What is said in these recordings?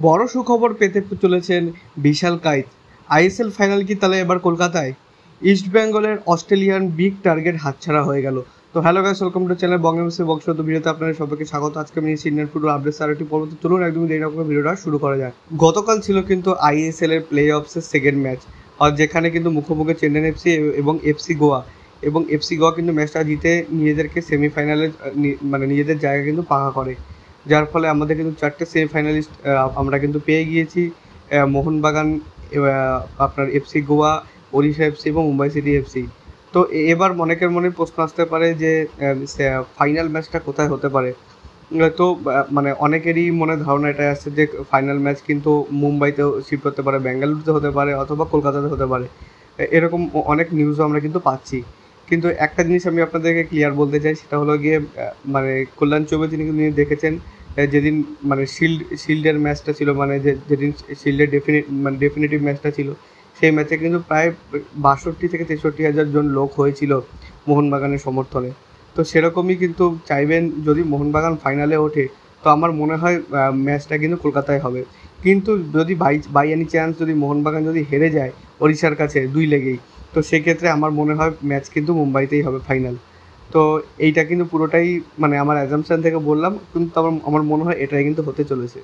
বড় সুখবর পেতে চলেছেন বিশাল কাইত। আইএসএল ফাইনাল কি তাহলে এবার কলকাতায়? ইস্ট বেঙ্গলের অস্ট্রেলিয়ান বিগ টার্গেট হাতছাড়া হয়ে গেল। তো hello guys, welcome to channel Bangabandhu বক্সত ভিডিওতে আপনাদের সবাইকে স্বাগত। আজকে আমি নিয়েছি ইন্ডিয়ান ফুটবল আপডেটস আর একটি পর্বতে চলুন একদমই দেরি না করে ভিডিওটা শুরু করা যায়। গতকাল ছিল কিন্তু আইএসএল এর প্লে অফসের সেকেন্ড ম্যাচ, আর যেখানে কিন্তু মুখোমুখি চেন্নাই এফসি এবং এফসি গোয়া, এবং এফসি গোয়া কিন্তু ম্যাচটা জিতে নিজেদেরকে সেমিফাইনালে মানে নিজেদের জায়গা কিন্তু পাকা করে, যার ফলে আমাদের কিন্তু চারটে সেমিফাইনালিস্ট আমরা কিন্তু পেয়ে গিয়েছি। মোহনবাগান, আপনার এফসি গোয়া, ওড়িশা এফসি এবং মুম্বাই সিটি এফসি। তো এবার অনেকের মনে প্রশ্ন আসতে পারে যে ফাইনাল ম্যাচটা কোথায় হতে পারে। তো মানে অনেকেরই মনে ধারণা এটাই আসছে যে ফাইনাল ম্যাচ কিন্তু মুম্বাইতেও শিফট হতে পারে, বেঙ্গালুরুতে হতে পারে, অথবা কলকাতাতে হতে পারে। এরকম অনেক নিউজও আমরা কিন্তু পাচ্ছি। কিন্তু একটা জিনিস আমি আপনাদেরকে ক্লিয়ার বলতে চাই, সেটা হলো গিয়ে মানে কল্যাণ চৌবে তিনি কিন্তু দেখেছেন যেদিন মানে শিল্ডের ম্যাচটা ছিল, মানে যেদিন শিল্ডের ডেফিনেটিভ ম্যাচটা ছিল, সেই ম্যাচে কিন্তু প্রায় 62 থেকে 63 হাজার জন লোক হয়েছিল মোহনবাগানের সমর্থনে। তো সেরকমই কিন্তু চাইবেন যদি মোহনবাগান ফাইনালে ওঠে, তো আমার মনে হয় ম্যাচটা কিন্তু কলকাতায় হবে। কিন্তু যদি বাই এনি চান্স যদি মোহনবাগান যদি হেরে যায় ওড়িশার কাছে 2 লেগেই, তো সেক্ষেত্রে আমার মনে হয় ম্যাচ কিন্তু মুম্বাইতেই হবে ফাইনাল। তো এইটা কিন্তু পুরোটাই মানে আমার অ্যাজাম্পশন থেকে বললাম, কিন্তু আমার মনে হয় এটাই কিন্তু হতে চলেছে।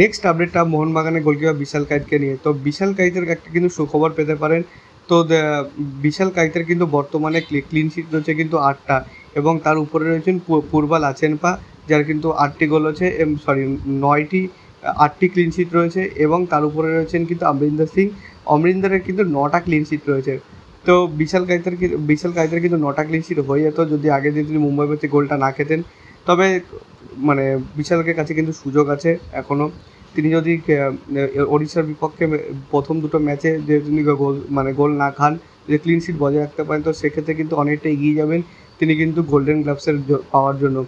নেক্সট আপডেটটা মোহনবাগানের গোলকিপার বিশাল কাইতকে নিয়ে। তো বিশাল কাইতের একটা কিন্তু সুখবর পেতে পারেন। তো বিশাল কাইতের কিন্তু বর্তমানে ক্লিন শিট রয়েছে কিন্তু 8টা, এবং তার উপরে রয়েছেন পূর্বাল আচেনপা, যার কিন্তু 8টি গোল হচ্ছে, 8টি ক্লিন শিট রয়েছে, এবং তার উপরে রয়েছেন কিন্তু অমরিন্দর সিং। অমরিন্দরের কিন্তু 9টা ক্লিন শিট রয়েছে। তো বিশাল কাইতের কিন্তু 9টা ক্লিন শিট হয়ে যেত যদি আগের দিন তিনি মুম্বাই ম্যাচে গোলটা না খেতেন। তবে মানে বিশালের কাছে কিন্তু সুযোগ আছে এখনও। তিনি যদি ওড়িশার বিপক্ষে প্রথম দুটো ম্যাচে যে তিনি গোল না খান, যদি ক্লিন শিট বজায় রাখতে পারেন, তো সেক্ষেত্রে কিন্তু অনেকটা এগিয়ে যাবেন তিনি কিন্তু গোল্ডেন গ্লাভসের পাওয়ার জন্য।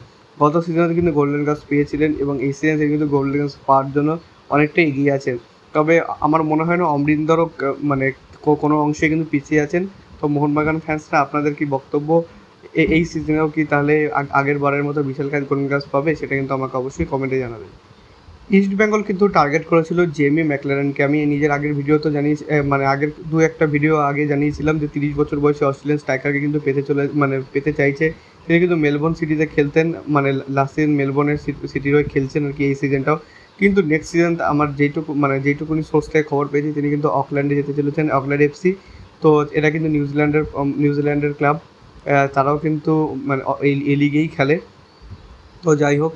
গত সিজনে কিন্তু গোল্ডেন গ্লাভস পেয়েছিলেন, এবং এই সিজনে তিনি কিন্তু গোল্ডেন গ্লাভস পাওয়ার জন্য অনেকটা এগিয়ে আছেন। তবে আমার মনে হয় না অমরিন্দরও মানে কোনো অংশে কিন্তু পিছিয়ে আছেন। তো মোহনবাগান ফ্যান্সরা আপনাদের কি বক্তব্য, এই সিজনেও কি তাহলে আগের বারের মতো বিশাল কাইত গোল্ডেন গ্লাভস পাবে, সেটা কিন্তু আমাকে অবশ্যই কমেন্টে জানাবেন। ইস্ট বেঙ্গল কিন্তু টার্গেট করেছিল জেমি ম্যাকলারেনকে। আমি নিজের আগের ভিডিওতে জানিয়েছি, মানে আগের একটা ভিডিও আগে জানিয়েছিলাম যে 30 বছর বয়সী অস্ট্রেলিয়ান স্ট্রাইকারকে কিন্তু পেতে চাইছে। তিনি কিন্তু মেলবোর্ন সিটিতে খেলতেন, মানে লাস্ট সিজন মেলবোর্নের সিটির হয়ে খেলছেন আর কি এই সিজনটাও। কিন্তু নেক্সট সিজন আমার যেইটুকুনি সোর্স থেকে খবর পেয়েছি, তিনি কিন্তু অকল্যান্ডে যেতে চলেছেন, অকল্যান্ড এফসি। তো এটা কিন্তু নিউজিল্যান্ডের ক্লাব, তারাও কিন্তু মানে এই লিগেই খেলে। তো যাই হোক,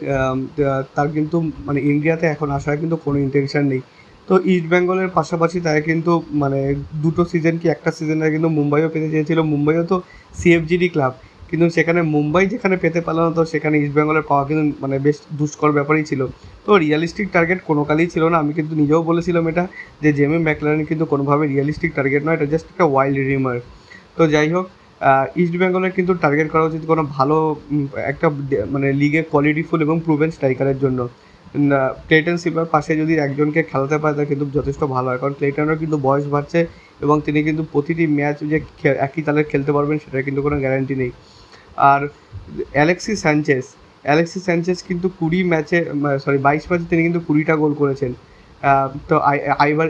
তার কিন্তু মানে ইন্ডিয়াতে এখন আসার কিন্তু কোনো ইন্টেনশন নেই। তো ইস্ট বেঙ্গলের পাশাপাশি তারা কিন্তু মানে দুটো সিজন কি একটা সিজনে কিন্তু মুম্বাইও পেতে চেয়েছিল। মুম্বাইও তো সিএফজিডি ক্লাব, কিন্তু সেখানে মুম্বাই যেখানে পেতে পারল না, তো সেখানে ইস্ট বেঙ্গলের পাওয়া কিন্তু মানে বেশ দুষ্কর ব্যাপারই ছিল। তো রিয়ালিস্টিক টার্গেট কোনো কালেই ছিল না। আমি কিন্তু নিজেও বলেছিলাম এটা, যে জেমি ম্যাকলারেন কিন্তু কোনোভাবে রিয়ালিস্টিক টার্গেট নয়, এটা জাস্ট একটা ওয়াইল্ড রিমার। তো যাই হোক, ইস্ট বেঙ্গলের কিন্তু টার্গেট করা উচিত কোনো ভালো একটা মানে লিগে কোয়ালিটিফুল এবং প্রুভেন স্ট্রাইকারের জন্য। ক্লেটন সিলভার পাশে যদি একজনকে খেলাতে পারে, তা কিন্তু যথেষ্ট ভালো হয়, কারণ ক্লেটনের কিন্তু বয়স বাড়ছে, এবং তিনি কিন্তু প্রতিটি ম্যাচ যে একই তালে খেলতে পারবেন সেটার কিন্তু কোনো গ্যারান্টি নেই। আর অ্যালেক্সিস স্যানচেজ কিন্তু 22 ম্যাচে তিনি কিন্তু 20টা গোল করেছেন। তো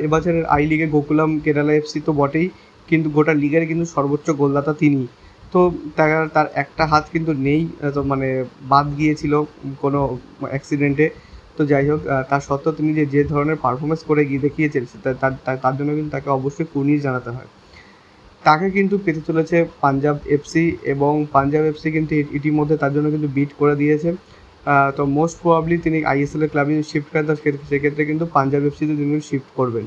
এবছরের আই লিগে গোকুলাম কেরালা এফসি তো বটেই, কিন্তু গোটা লিগের কিন্তু সর্বোচ্চ গোলদাতা তিনি। তো তার একটা হাত কিন্তু নেই, তো মানে বাদ গিয়েছিল কোনো অ্যাক্সিডেন্টে। তো যাই হোক, তার সত্ত্বেও তিনি যে ধরনের পারফরমেন্স করে গিয়ে দেখিয়েছেন, তার জন্য কিন্তু তাকে অবশ্যই কুর্নিশ জানাতে হয়। তাকে কিন্তু পেতে চলেছে পাঞ্জাব এফসি, এবং পাঞ্জাব এফসি কিন্তু ইতিমধ্যে তার জন্য কিন্তু বিট করে দিয়েছে। তো মোস্ট প্রবাবলি তিনি আইএসএল এর ক্লাবে শিফট করেন, তো সেক্ষেত্রে কিন্তু পাঞ্জাব এফসিতে তিনি শিফট করবেন,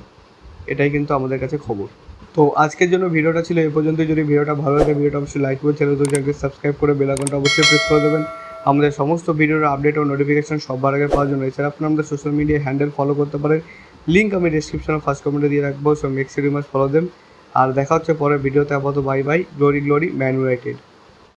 এটাই কিন্তু আমাদের কাছে খবর। তো আজকের জন্য ভিডিওটা ছিল এই পর্যন্ত। যদি ভিডিওটা ভালো লাগে, ভিডিওটা অবশ্যই লাইক করে চ্যানেলটাকে সাবস্ক্রাইব করে বেল আইকনটা অবশ্যই প্রেস করে দেবেন আমাদের সমস্ত ভিডিওর আপডেট ও নোটিফিকেশন সবার আগে পাওয়ার জন্য। এছাড়া আপনি আমাদের সোশ্যাল মিডিয়া হ্যান্ডেল ফলো করতে পারেন, লিঙ্ক আমি ডিসক্রিপশনে ফার্স্ট কমেন্টে দিয়ে রাখবো। So make sure you must follow them. আর দেখা হচ্ছে পরের ভিডিওতে। আপাতত bye bye, glory Man United.